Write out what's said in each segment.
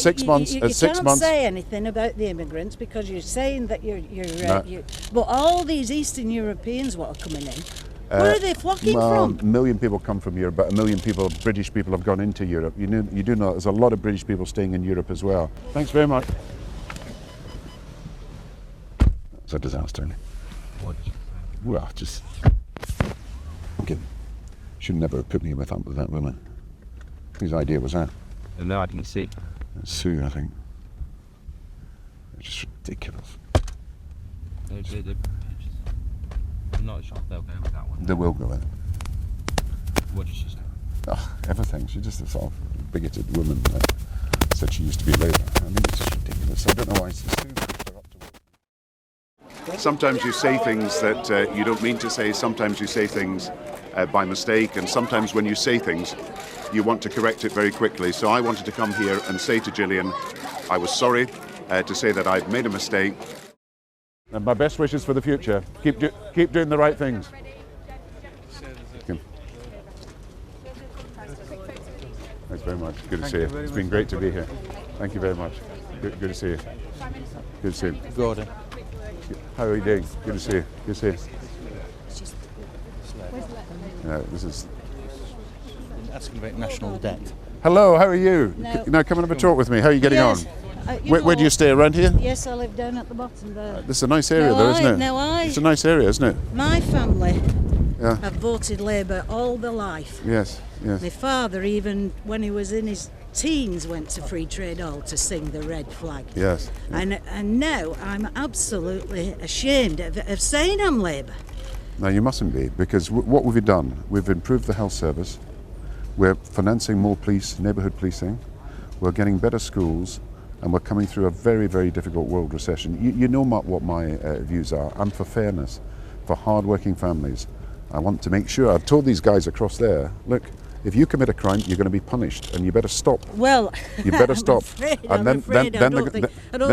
6 months. You at 6 can't months. say anything about the immigrants because you're saying that No. but all these Eastern Europeans what are coming in, where are they flocking from? A million people come from Europe, but a million people, British people, have gone into Europe. You do know there's a lot of British people staying in Europe as well. Thanks very much. It's a disaster. What? Well, just okay. Should never have put me with that woman. Whose idea was that? No, I didn't see. Sue, I think. It's just ridiculous. They're not sure they'll go with that one. They will go with it. What did she say? Oh, everything. She's just a sort of bigoted woman that said she used to be Labour. I mean, it's just ridiculous. I don't know why Sue puts her up to work. Sometimes you say things that you don't mean to say. Sometimes you say things by mistake. And sometimes when you say things, you want to correct it very quickly. So I wanted to come here and say to Gillian, I was sorry to say that I'd made a mistake. And my best wishes for the future. Keep doing the right things. Thanks very much. Good to see you. It's been great to be here. Thank you very much. Good to see you. Good to see you. Gordon. How are you doing? Good to see you. Good to see you. This is. Asking about national debt. Hello, how are you? No. Now come and have a talk with me. How are you getting on? Where do you stay, around here? Yes, I live down at the bottom there. This is a nice area though, isn't it? It's a nice area, isn't it? My family Yeah. have voted Labour all their life. Yes, yes. My father, even when he was in his teens, went to Free Trade Hall to sing the red flag. Yes. And now I'm absolutely ashamed of saying I'm Labour. No, you mustn't be, because what we've done, we've improved the health service, we're financing more police, neighbourhood policing, we're getting better schools, and we're coming through a very, very difficult world recession. You know what my views are. I'm for fairness, for hard-working families. I want to make sure, I've told these guys across there, look, if you commit a crime, you're going to be punished, and you better stop. Well, you better stop. I don't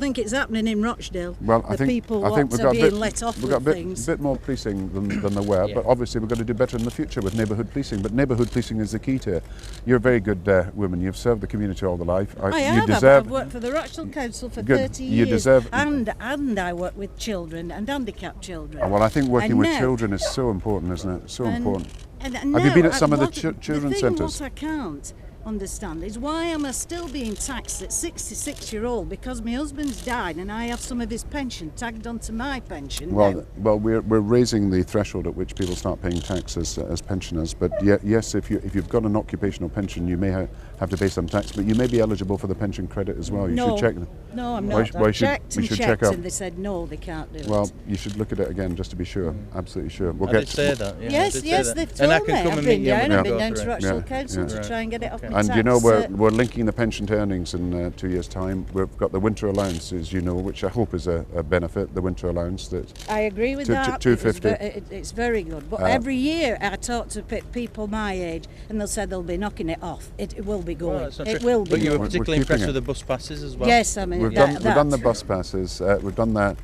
think it's happening in Rochdale. Well, I think we've got being let off with things. A bit more policing than there were, but obviously we're going to do better in the future with neighbourhood policing. But neighbourhood policing is the key to it. You're a very good woman. You've served the community all the life. I have. I've worked for the Rochdale Council for 30 years. You deserve. And I work with children and handicapped children. Well, I think working with children is so important, isn't it? So important. Have you been at some of the children's centres? What I can't understand is why am I still being taxed at 66-year-old because my husband's died and I have some of his pension tagged onto my pension. Well, we're raising the threshold at which people start paying tax as pensioners. But yes, if you've got an occupational pension, you may have to pay some tax, but you may be eligible for the pension credit as well. You should check. No, I'm not. I checked and they said no, they can't do it. Well, you should look at it again just to be sure. Absolutely sure. I did say that. Yeah, yes, they've told me. I've been down to Rochdale Council to try and get it off my tax. And you know we're linking the pension to earnings in 2 years' time. We've got the winter allowance, as you know, which I hope is a benefit. The winter allowance that I agree with that. $250. It's very good. But every year I talk to people my age, and they'll say they'll be knocking it off. It will be going. It will be. But you were particularly impressed with the bus passes as well. Yes, I mean we've done the bus passes. We've done that.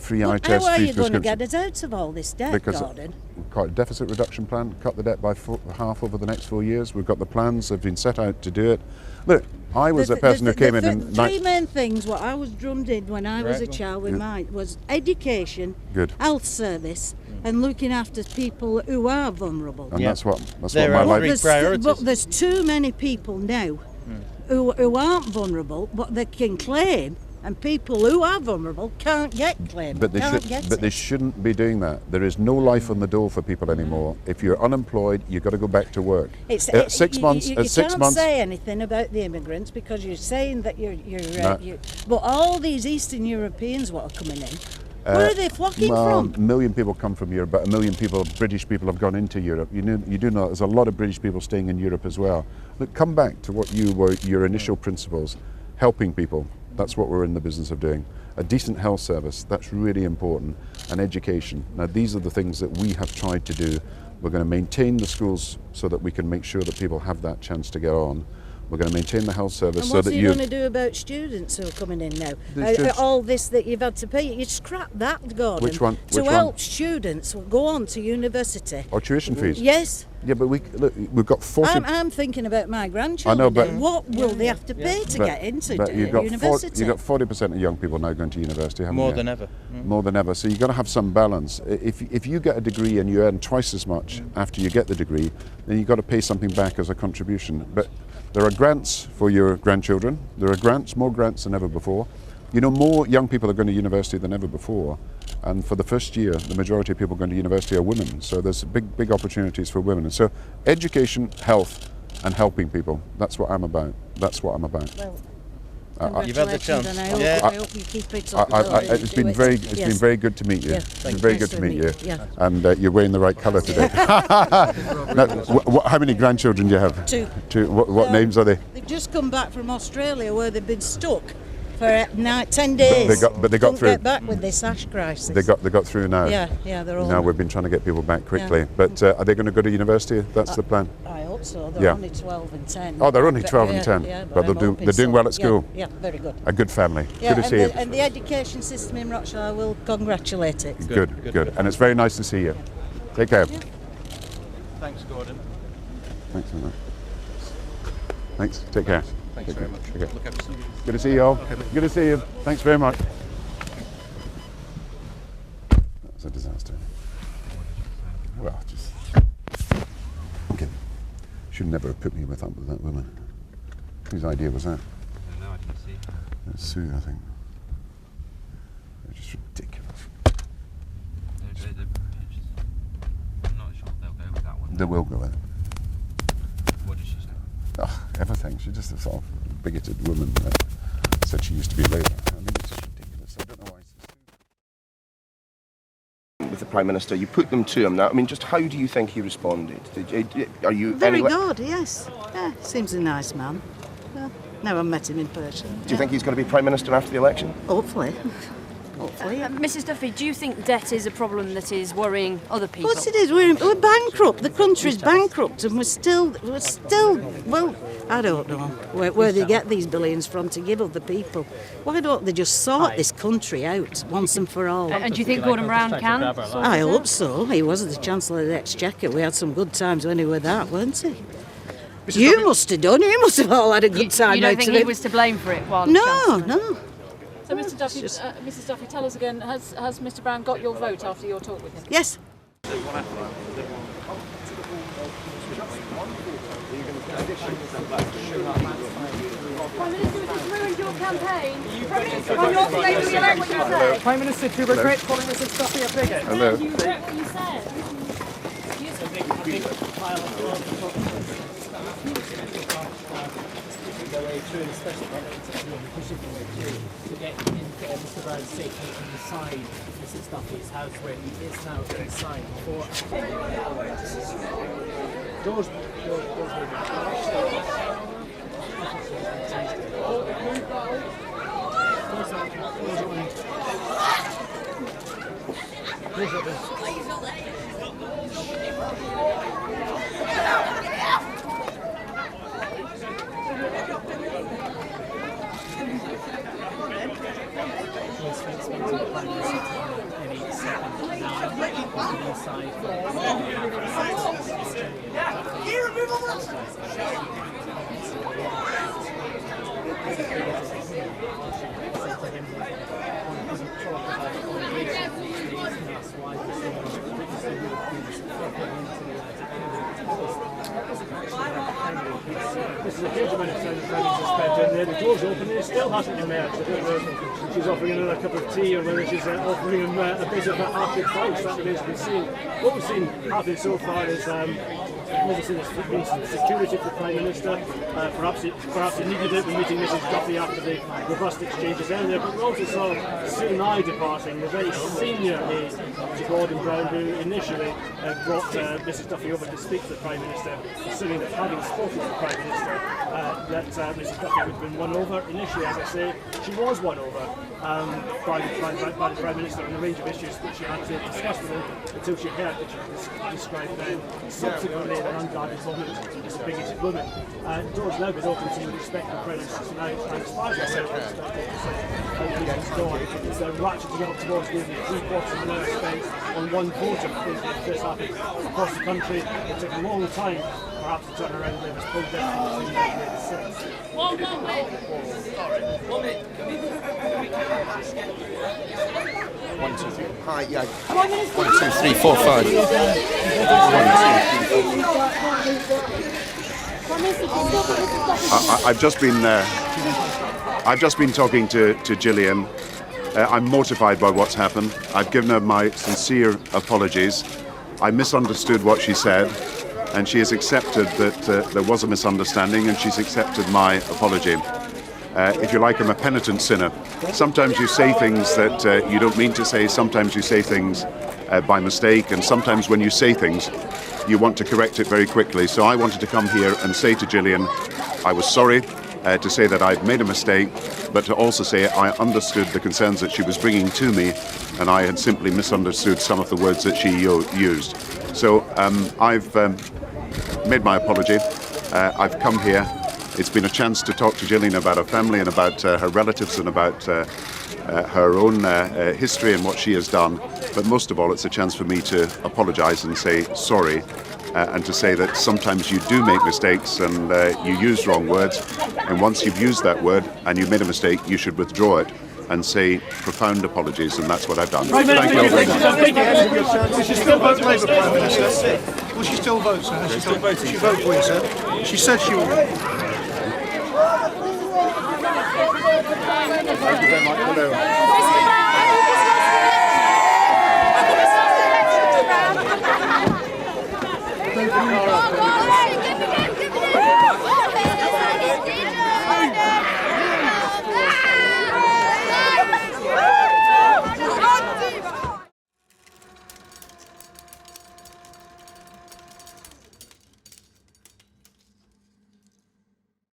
Free eye test. How are you going to get us out of all this debt, Gordon? We've got a deficit reduction plan, cut the debt by half over the next 4 years. We've got the plans, have been set out to do it. Look, I was a person who came in and... Three main things what I was drummed in when I was a child with mine was education, health service, and looking after people who are vulnerable. And that's what my life... But there's too many people now who aren't vulnerable, but they can claim. And people who are vulnerable can't get claimed. But they shouldn't be doing that. There is no life on the door for people anymore. If you're unemployed, you've got to go back to work. 6 months. You can't say anything about the immigrants because you're saying that but all these Eastern Europeans what are coming in, where are they flocking from? A million people come from Europe, but a million people, British people, have gone into Europe. You do know there's a lot of British people staying in Europe as well. Look, come back to what your initial principles, helping people. That's what we're in the business of doing. A decent health service, that's really important, and education. Now these are the things that we have tried to do. We're going to maintain the schools so that we can make sure that people have that chance to get on. We're going to maintain the health service so that you... And what's he going to do about students who are coming in now? All this that you've had to pay, you scrap that, Gordon. Which one? To help students go on to university. Or tuition fees? Yes. Yeah, but we've got 40. I'm thinking about my grandchildren. I know, but what will they have to pay to get into you've got university? you've got 40% of young people now going to university, haven't More you? than ever. More than ever. So you've got to have some balance. If you get a degree and you earn twice as much after you get the degree, then you've got to pay something back as a contribution. But there are grants for your grandchildren. There are more grants than ever before. You know, more young people are going to university than ever before. And for the first year, the majority of people going to university are women. So there's big opportunities for women. And so education, health, and helping people. That's what I'm about. That's what I'm about. Well, you've had the chance. And Yeah. I hope you keep it up. It's been very good to meet you. Yeah. It's been very good to meet you. Yeah. And you're wearing the right colour today. Now, how many grandchildren do you have? Two. What names are they? They've just come back from Australia where they've been stuck for 10 days. But they got Couldn't through. Get back with this ash crisis. They got through now. Yeah, they're all. Now we've been trying to get people back quickly. Yeah. But are they going to go to university? That's the plan. I hope so. They're Yeah. only 12 and 10. Oh, they're only But 12 and 10. Yeah, but I'm they're hoping doing so. well at school. Yeah, very good. A good family. Yeah, Good to see you. And the education system in Rochdale, I will congratulate it. Good. And it's very nice to see you. Take care. Thanks, Gordon. Thanks very much. Thanks. Take care. Thanks very much. Take care. Look after yourself. Good to see you all. Good to see you. Thanks very much. That was a disaster. Well, just... Okay. Should never have put me up with that woman. Whose idea was that? I don't know, I didn't see. It was Sue, I think. They're just ridiculous. I'm not sure if they'll go with that one. They will go with it. What did she say? Oh, everything. She's just a sort of bigoted woman that said she used to be Labour. I mean, it's just ridiculous. I don't know why. With the Prime Minister, you put them to him. Now, I mean, just how do you think he responded? Are you Very anyway- good, yes. Yeah, seems a nice man. Well, never met him in person. Do you think he's going to be Prime Minister after the election? Hopefully. Hopefully. Mrs. Duffy, do you think debt is a problem that is worrying other people? Of course it is. We're bankrupt. The country's bankrupt, and we're still. Well, I don't know where they get these billions from to give other people. Why don't they just sort this country out once and for all? And do you think Gordon Brown can? I hope so. He was the Chancellor of the Exchequer. We had some good times when he was that, weren't he? You must have done. You must have all had a good time. You don't out think of he it. was to blame for it? While No, Chancellor? no. So, Mrs. Duffy, tell us again, has Mr. Brown got your vote after your talk with him? Yes. Prime Minister, has this ruined your campaign? Prime Minister, I'm not going to the election today. Prime Minister, do you regret calling Mrs. Duffy a bigot? Hello. You regret what you said. Their way through, especially to get Mr. Brown safely inside Mrs. Duffy's house where he is now inside before. Doors This is a huge amount of time the Prime Minister's spent in there. The door's open and it still hasn't emerged. I don't know if she's offering another cup of tea or whether she's offering him a bit of a half advice. That remains to be seen. What we've seen happen so far is obviously there's been some security for the Prime Minister. Perhaps he needed it when meeting Mrs. Duffy after the robust exchanges earlier. But we also saw Sue Nye departing, the very senior aide to Gordon Brown, who initially brought Mrs. Duffy over to speak to the Prime Minister, assuming that having spoken to the Prime Minister, that Mrs Duffy had been won over. Initially, as I say, she was won over by the Prime Minister on a range of issues that she had to discuss with him until she heard that she described them subsequently an unguarded woman as a bigoted woman. The door's now been opened, so you would expect the Prime Minister to now, and as far as I said, it's gone. It's ratcheting up towards the 3/4 of an hour spent on one voter. If this happened across the country, it took a long time perhaps to turn around and it was pulled down in 1986. One minute. Sorry. 1 minute. One, two, three. Hi, yeah. 1 minute. 1, 2, 3, 4, 5. I've just been talking to Gillian. I'm mortified by what's happened. I've given her my sincere apologies. I misunderstood what she said, and she has accepted that there was a misunderstanding, and she's accepted my apology. If you like, I'm a penitent sinner. Sometimes you say things that you don't mean to say, sometimes you say things by mistake, and sometimes when you say things, you want to correct it very quickly. So I wanted to come here and say to Gillian, I was sorry, to say that I'd made a mistake, but to also say I understood the concerns that she was bringing to me, and I had simply misunderstood some of the words that she used. So I've made my apology. I've come here. It's been a chance to talk to Gillian about her family and about her relatives and about her own history and what she has done. But most of all, it's a chance for me to apologise and say sorry, and to say that sometimes you do make mistakes and you use wrong words. And once you've used that word and you've made a mistake, you should withdraw it and say profound apologies, and that's what I've done. Thank you very much. Will she still vote Labour, Prime Minister? Will she still vote, sir? She's still voting. She vote for you, sir? She said she will. Thank you very much. Hello. Mr. Brown.